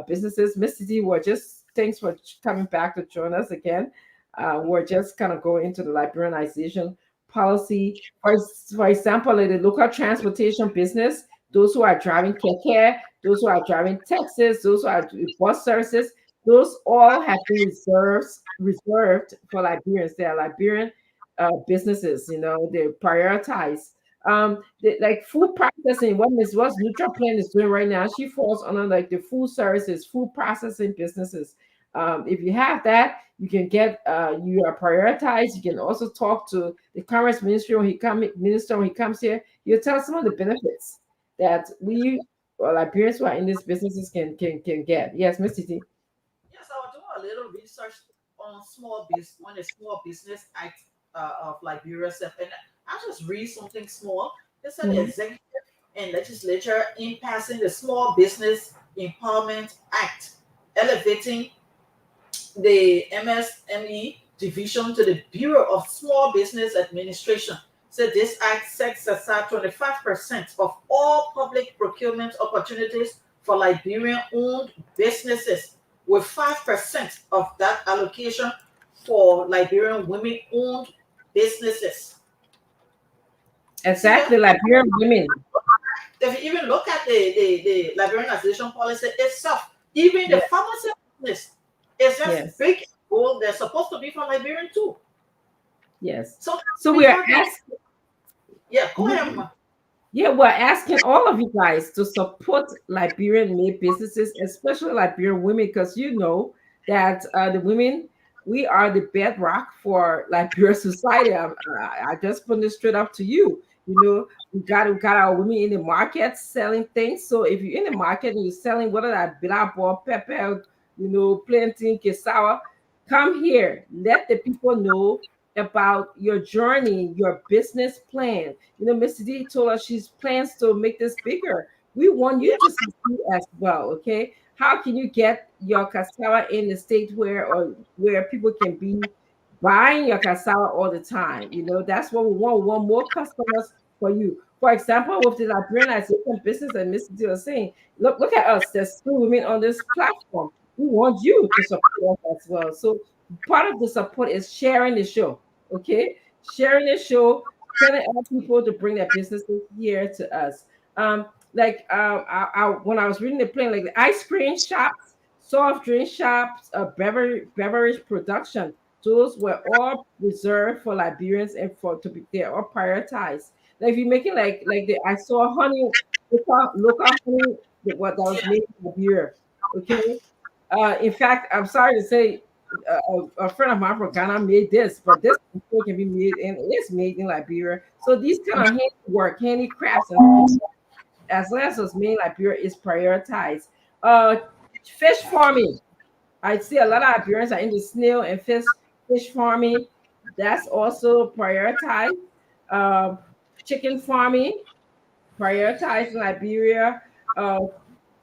businesses. Miss Titi, we're just thanks for coming back to join us again. We're just kind of going into the Liberianization policy. For example, like the local transportation business, those who are driving keke, those who are driving taxis, those who are doing bus services, those all have been reserved for Liberians. They are Liberian businesses. They prioritize. Like food processing. What Nutri-Plant is doing right now, she falls under like the food services, food processing businesses. If you have that, you can get you are prioritized. You can also talk to the commerce ministry when he comes here. He'll tell some of the benefits that we Liberians who are in these businesses can get. Yes, Miss Titi. Yes, I was doing a little research on the Small Business Act of Liberia, and I just read something small. They said the Mhm. executive and legislature in passing the Small Business Empowerment Act, elevating the MSME division to the Bureau of Small Business Administration. Said this act sets aside 25% of all public procurement opportunities for Liberian owned businesses, with 5% of that allocation for Liberian women owned businesses. See that? Exactly, Liberian women. If you even look at the liberalization policy itself, even the Yeah. pharmacy business is just Yes. big goal. They're supposed to be from Liberian too. Yes. So So we we are have this. asking. Yeah, go ahead, Ma. Yeah, we're asking all of you guys to support Liberian made businesses, especially Liberian women, because you know that the women we are the bedrock for Liberia society. I just put this straight up to you. You know, we got our women in the market selling things. So if you're in the market and you're selling whether that black or pepper, plantain, cassava, come here. Let the people know about your journey, your business plan. Mr. D told us she's plans to make this bigger. We want you to succeed as well. Okay, how can you get your cassava in the state where people can be buying your cassava all the time? That's what we want. We want more customers for you. For example, with the Liberianization business that Mr. D was saying, look at us. There's two women on this platform. We want you to support us as well. So part of the support is sharing the show. Okay, sharing the show, telling other people to bring their businesses here to us. When I was reading the plan, like the ice cream shops, soft drink shops, beverage production, those were all reserved for Liberians and they're all prioritized. Like if you're making I saw honey, local honey, what that was made in Liberia. Okay, in fact, I'm sorry to say, a friend of mine from Ghana made this, but this still can be made and it's made in Liberia. So these kind of handiwork, handicrafts, and as long as it's made in Liberia, is prioritized. Uh, Fish farming. I see a lot of Liberians are into snail and fish farming. That's also prioritized. Uh, Chicken farming, prioritized in Liberia. Uh,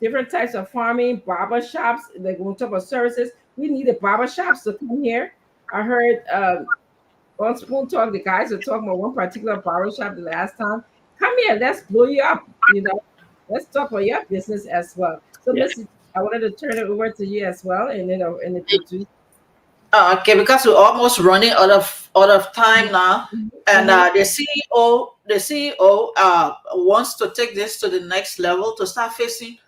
Different types of farming, barber shops, like on top of services. We need the barber shops to come here. I heard on Spoon Talk, the guys were talking about one particular barber shop the last time. Come here, let's blow you up, Let's talk about your business as well. So, Yeah. Mrs. I wanted to turn it over to you as well, and then and the producer. Okay, because we're almost running out of time now, and the CEO wants to take this to the next level to start facing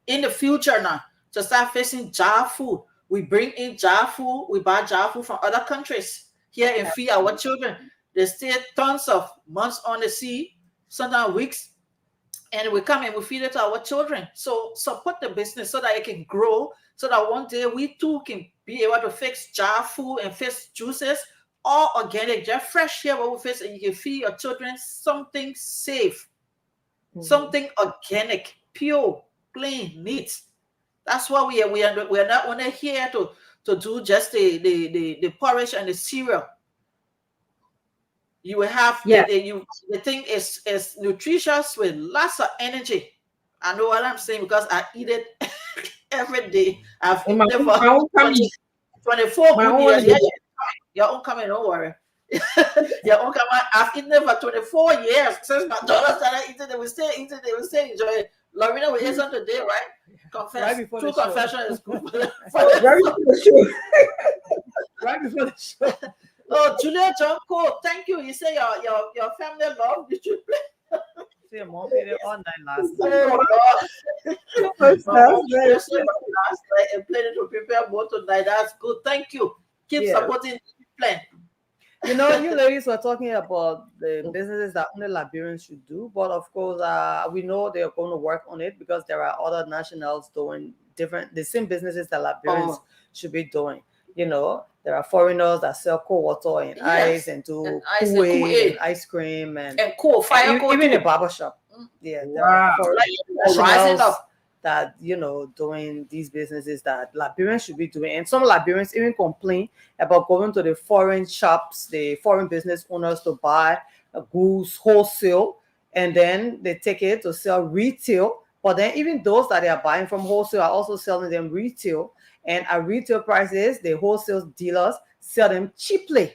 in the future now to start facing jar food. We bring in jar food, we buy jar food from other countries here and feed our children. They stay tons of months on the sea, sometimes weeks, and we come and we feed it to our children. So support the business so that it can grow, so that one day we too can be able to fix jar food and fix juices, all organic, just fresh here what we fix, and you can feed your children something safe, something organic, pure, plain meat. That's why we are not only here to do just the porridge and the cereal. You will have Yeah, the thing is nutritious with lots of energy. I know what I'm saying because I eat it every day. I've and eaten it for my own coming, 20, 24 my good own. years. Yeah, yeah. Your own coming, don't worry. Your own coming. I've eaten it for 24 years since my daughter started eating it. We still eating it. We still enjoy it. Lorena, we ate some today, right? Confess. Right before True the show. confession is good. Very true. Right before the show. Oh, Julia John Cole, thank you. You say your family love. Did you play? See, mom made it all night last night. Oh Lord. My mom stressed it last night and planning to prepare more tonight. That's good. Thank you. Keep Yeah. supporting the plan. You ladies were talking about the businesses that only Liberians should do, but of course, we know they're going to work on it because there are other nationals doing the same businesses that Liberians should be doing. There are foreigners that sell cold water and ice and do And ice and Kool-Aid Kool-Aid. and ice cream and cool fire even, cool even too. a barber shop. Yeah, there Wow. are foreign Rising nationals up. that doing these businesses that Liberians should be doing, and some Liberians even complain about going to the foreign shops, the foreign business owners to buy goods wholesale, and then they take it to sell retail. But then even those that they are buying from wholesale are also selling them retail, and at retail prices, the wholesale dealers sell them cheaply.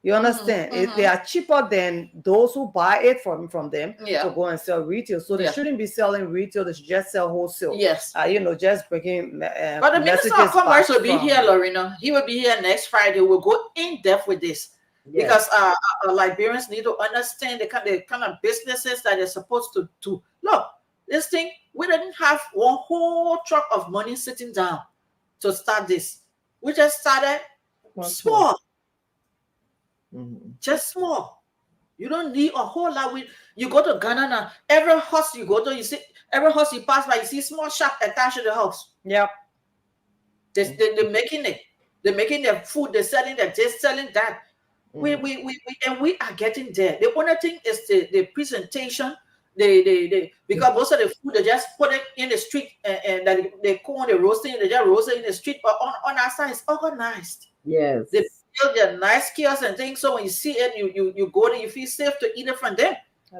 You understand? They are cheaper than those who buy it from them to go and sell retail. So they shouldn't be selling retail. They should just sell wholesale. Yes. Just bringing But the Minister messages of Commerce back will be from- here, Lorena. He will be here next Friday. We'll go in depth with this. Yes. Because Liberians need to understand the kind of businesses that they're supposed to look. This thing, we didn't have one whole truck of money sitting down to start this. We just started small. Just small. You don't need a whole lot. You go to Ghana now, every house you go to, you see, every house you pass by, you see small shop attached to the house. Yep. They're making it. They're making their food, they're selling that, they're selling that. We are getting there. The only thing is the presentation. Because most of the food they just put it in the street, and that they corn, they roasting, they just roast it in the street. But on our side, it's organized. Yes. They build their nice kiosks and things. So when you see it, you go there, you feel safe to eat it from them.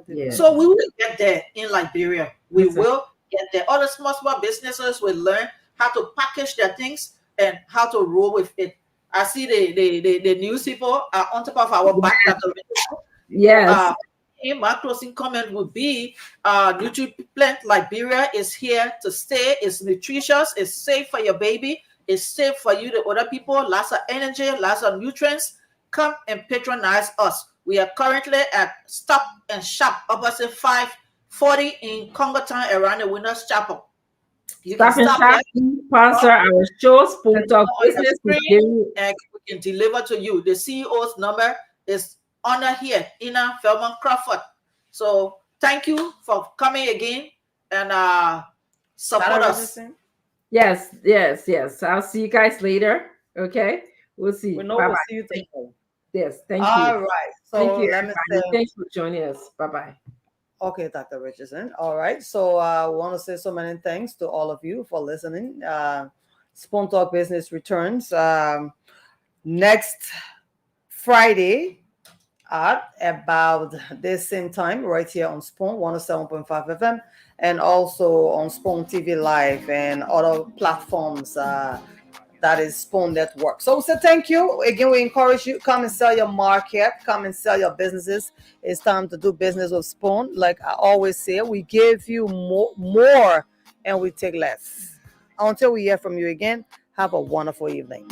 Yeah. So we will get there in Liberia. We will get there. All the small businesses will learn how to package their things and how to roll with it. I see the news people are on top of our back. Yes. My closing comment would be Nutri-Plant Liberia is here to stay. It's nutritious, it's safe for your baby, it's safe for you, the other people, lots of energy, lots of nutrients. Come and patronize us. We are currently at Stop and Shop opposite 540 in Congo Town around the Winners Chapel. You Stop can and stop Shop, there, sponsor our show, Spoon Talk on your Business. screen, and we can deliver to you. The CEO's number is under here, Ina Feldman Crawford. So thank you for coming again and support us. Yes, yes, yes. I'll see you guys later. Okay, we'll see. We know Bye-bye. we'll see you tomorrow. Yes, thank you. All right. So Thank you, let me everybody. say. Thanks for joining us. Bye-bye. Okay, Dr. Richardson. All right. So I want to say so many thanks to all of you for listening. Spoon Talk Business returns next Friday at about this same time right here on Spoon 107.5 FM and also on Spoon TV Live and other platforms that is Spoon Network. So thank you. Again, we encourage you, come and sell your market, come and sell your businesses. It's time to do business with Spoon. Like I always say, we give you more and we take less. Until we hear from you again, have a wonderful evening.